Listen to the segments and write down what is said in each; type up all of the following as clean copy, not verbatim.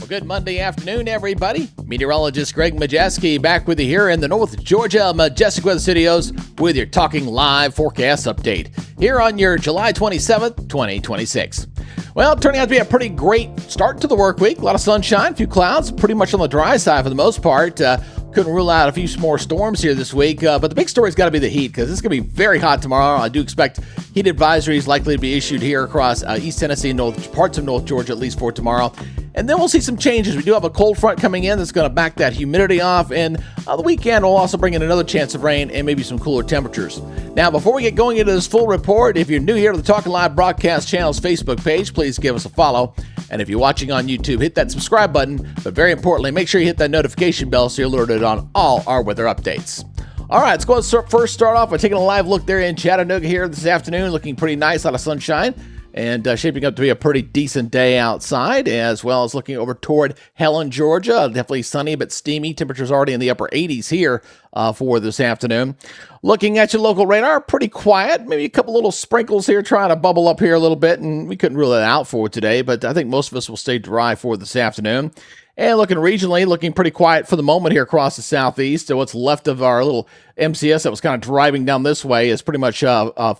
Good Monday afternoon, everybody. Meteorologist Greg Majewski back with you here in the North Georgia Majestic Weather Studios with your Talking Live forecast update here on your July 27th, 2026. Well, turning out to be a pretty great start to the work week. A lot of sunshine, a few clouds, pretty much on the dry side for the most part. Couldn't rule out a few more storms here this week, but the big story's got to be the heat because it's going to be very hot tomorrow. I do expect heat advisories likely to be issued here across East Tennessee and parts of North Georgia, at least for tomorrow. And then we'll see some changes. We do have a cold front coming in that's going to back that humidity off, and the weekend will also bring in another chance of rain and maybe some cooler temperatures. Now, before we get going into this full report, if you're new here to the Talkin' Live Broadcast Channel's Facebook page, please give us a follow. And if you're watching on YouTube, hit that subscribe button. But very importantly, make sure you hit that notification bell so you're alerted on all our weather updates. All right, let's go and first start off by taking a live look there in Chattanooga here this afternoon. Looking pretty nice, a lot of sunshine. And shaping up to be a pretty decent day outside, as well as looking over toward Helen, Georgia. Definitely sunny but steamy. Temperatures already in the upper 80s here for this afternoon. Looking at your local radar, pretty quiet. Maybe a couple little sprinkles here trying to bubble up here a little bit, and we couldn't rule that out for today, but I think most of us will stay dry for this afternoon. And looking regionally, looking pretty quiet for the moment here across the southeast. So what's left of our little MCS that was kind of driving down this way is pretty much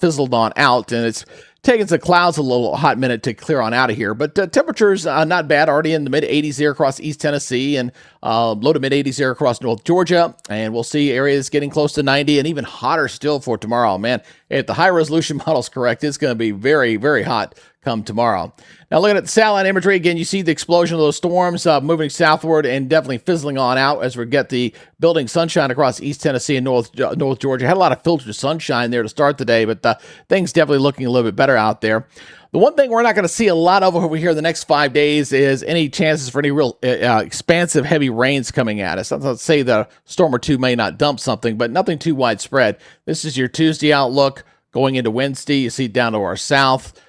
fizzled on out, and it's taking the clouds a little hot minute to clear on out of here. But temperatures not bad, already in the mid-80s here across East Tennessee and low to mid-80s here across North Georgia. And we'll see areas getting close to 90 and even hotter still for tomorrow. Man, if the high-resolution model's correct, it's going to be very, very hot come tomorrow. Now, looking at the satellite imagery, again, you see the explosion of those storms moving southward and definitely fizzling on out as we get the building sunshine across East Tennessee and North Georgia. Had a lot of filtered sunshine there to start the day, but things definitely looking a little bit better out there. The one thing we're not going to see a lot of over here the next 5 days is any chances for any real expansive heavy rains coming at us. Let's say the storm or two may not dump something, but nothing too widespread. This is your Tuesday outlook going into Wednesday. You see down to our south.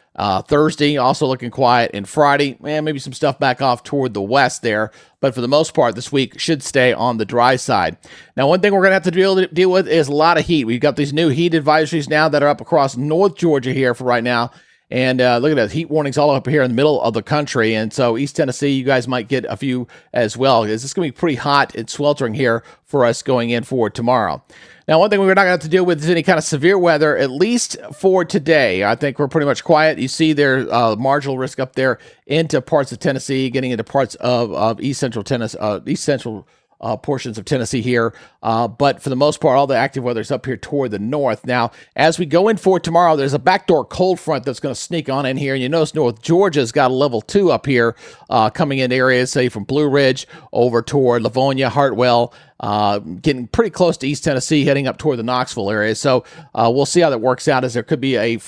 Thursday, also looking quiet, and Friday, maybe some stuff back off toward the west there, but for the most part, this week should stay on the dry side. Now, one thing we're going to have to deal with is a lot of heat. We've got these new heat advisories now that are up across North Georgia here for right now, and look at that, heat warnings all up here in the middle of the country, and so East Tennessee, you guys might get a few as well. It's going to be pretty hot and sweltering here for us going in for tomorrow. Now, one thing we're not going to have to deal with is any kind of severe weather, at least for today. I think we're pretty much quiet. You see there marginal risk up there into parts of Tennessee, getting into parts of east central Tennessee, portions of Tennessee here. But for the most part, all the active weather is up here toward the north. Now, as we go in for tomorrow, there's a backdoor cold front that's going to sneak on in here. And you notice North Georgia's got a level 2 up here coming in areas, say, from Blue Ridge over toward Livonia, Hartwell, getting pretty close to East Tennessee, heading up toward the Knoxville area. So we'll see how that works out, as there could be a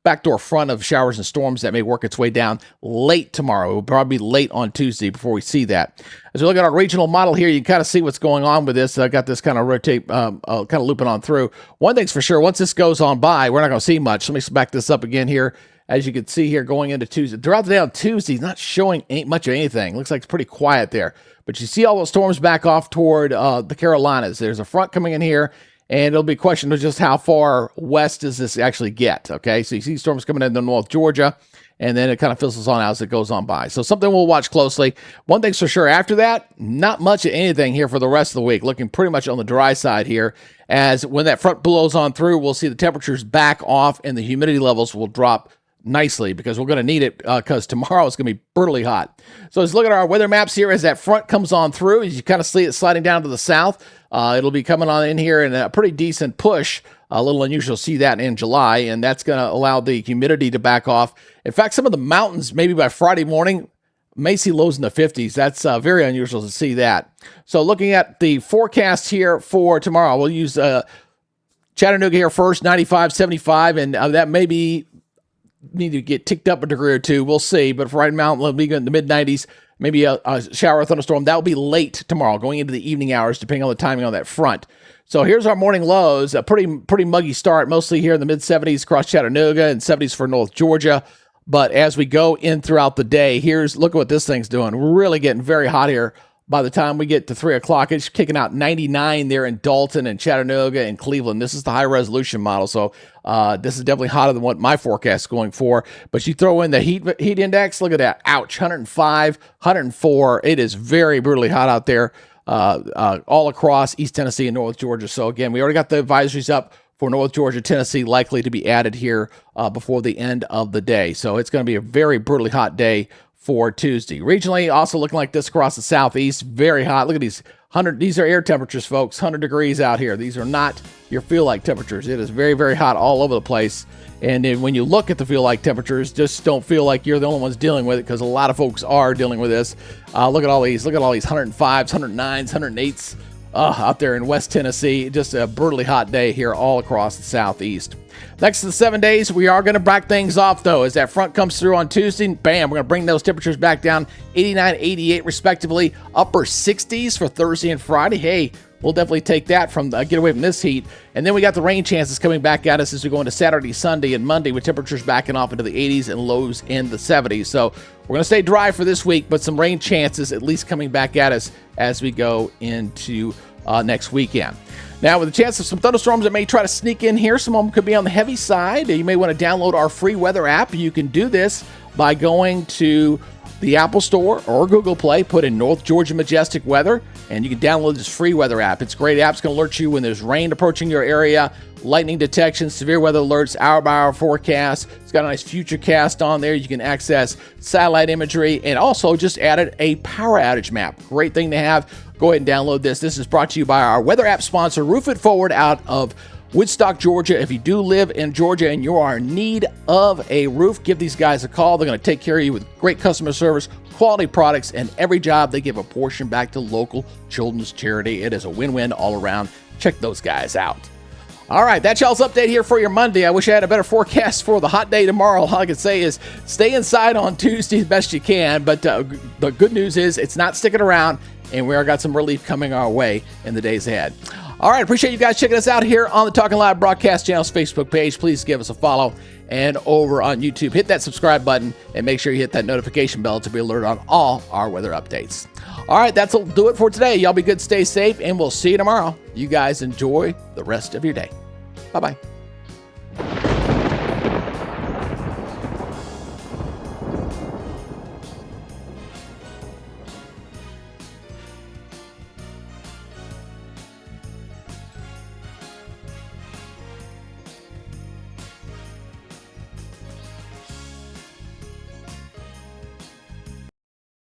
backdoor front of showers and storms that may work its way down late tomorrow. It will probably be late on Tuesday before we see that. As we look at our regional model here, you can kind of see what's going on with this. I got this kind of rotate, kind of looping on through. One thing's for sure, once this goes on by, we're not going to see much. Let me back this up again here. As you can see here, going into Tuesday. Throughout the day on Tuesday, not showing much of anything. Looks like it's pretty quiet there. But you see all those storms back off toward the Carolinas. There's a front coming in here, and it'll be a question of just how far west does this actually get, okay? So you see storms coming into North Georgia, and then it kind of fizzles on out as it goes on by. So something we'll watch closely. One thing's for sure, after that, not much of anything here for the rest of the week. Looking pretty much on the dry side here, as when that front blows on through, we'll see the temperatures back off, and the humidity levels will drop nicely, because we're going to need it, because tomorrow it's going to be brutally hot. So let's look at our weather maps here as that front comes on through. As you kind of see it sliding down to the south, it'll be coming on in here in a pretty decent push. A little unusual to see that in July, and that's going to allow the humidity to back off. In fact, some of the mountains, maybe by Friday morning, may see lows in the 50s. That's very unusual to see that. So looking at the forecast here for tomorrow, we'll use Chattanooga here first, 95, 75, and that may be need to get ticked up a degree or two. We'll see. But for right now, it'll be in the mid-90s, maybe a shower or thunderstorm. That will be late tomorrow, going into the evening hours, depending on the timing on that front. So here's our morning lows. A pretty muggy start, mostly here in the mid-70s across Chattanooga and 70s for North Georgia. But as we go in throughout the day, look at what this thing's doing. We're really getting very hot here by the time we get to 3 o'clock. It's kicking out 99 there in Dalton and Chattanooga and Cleveland. This is the high resolution model. So this is definitely hotter than what my forecast is going for. But you throw in the heat index, look at that. Ouch, 105, 104. It is very brutally hot out there all across East Tennessee and North Georgia. So again, we already got the advisories up for North Georgia, Tennessee, likely to be added here before the end of the day. So it's going to be a very brutally hot day for Tuesday. Regionally, also looking like this across the southeast, very hot. Look at these these are air temperatures, folks, 100 degrees out here. These are not your feel-like temperatures. It is very, very hot all over the place. And then when you look at the feel-like temperatures, just don't feel like you're the only ones dealing with it, because a lot of folks are dealing with this. Look at all these 105s, 109s, 108s. Out there in West Tennessee, just a brutally hot day here all across the southeast. Next to the 7 days, we are going to back things off, though. As that front comes through on Tuesday, bam, we're going to bring those temperatures back down, 89, 88 respectively, upper 60s for Thursday and Friday. Hey, we'll definitely take that from get away from this heat. And then we got the rain chances coming back at us as we go into Saturday, Sunday, and Monday, with temperatures backing off into the 80s and lows in the 70s. So we're going to stay dry for this week, but some rain chances at least coming back at us as we go into next weekend. Now, with the chance of some thunderstorms that may try to sneak in here, some of them could be on the heavy side. You may want to download our free weather app. You can do this by going to the Apple Store or Google Play, put in North Georgia Majestic Weather, and you can download this free weather app. It's a great app. It's going to alert you when there's rain approaching your area, lightning detection, severe weather alerts, hour-by-hour forecast. It's got a nice futurecast on there. You can access satellite imagery, and also just added a power outage map. Great thing to have. Go ahead and download this. This is brought to you by our weather app sponsor, Roof It Forward, out of Woodstock, Georgia. If you do live in Georgia and you are in need of a roof, give these guys a call. They're going to take care of you with great customer service, quality products, and every job they give a portion back to local children's charity. It is a win-win all around. Check those guys out. All right, that's y'all's update here for your Monday. I wish I had a better forecast for the hot day tomorrow. All I can say is stay inside on Tuesday the best you can, but the good news is it's not sticking around, and we are got some relief coming our way in the days ahead. All right, appreciate you guys checking us out here on the Talkin Live Broadcast Channel's Facebook page. Please give us a follow, and over on YouTube, hit that subscribe button and make sure you hit that notification bell to be alerted on all our weather updates. All right, that'll do it for today. Y'all be good, stay safe, and we'll see you tomorrow. You guys enjoy the rest of your day. Bye-bye.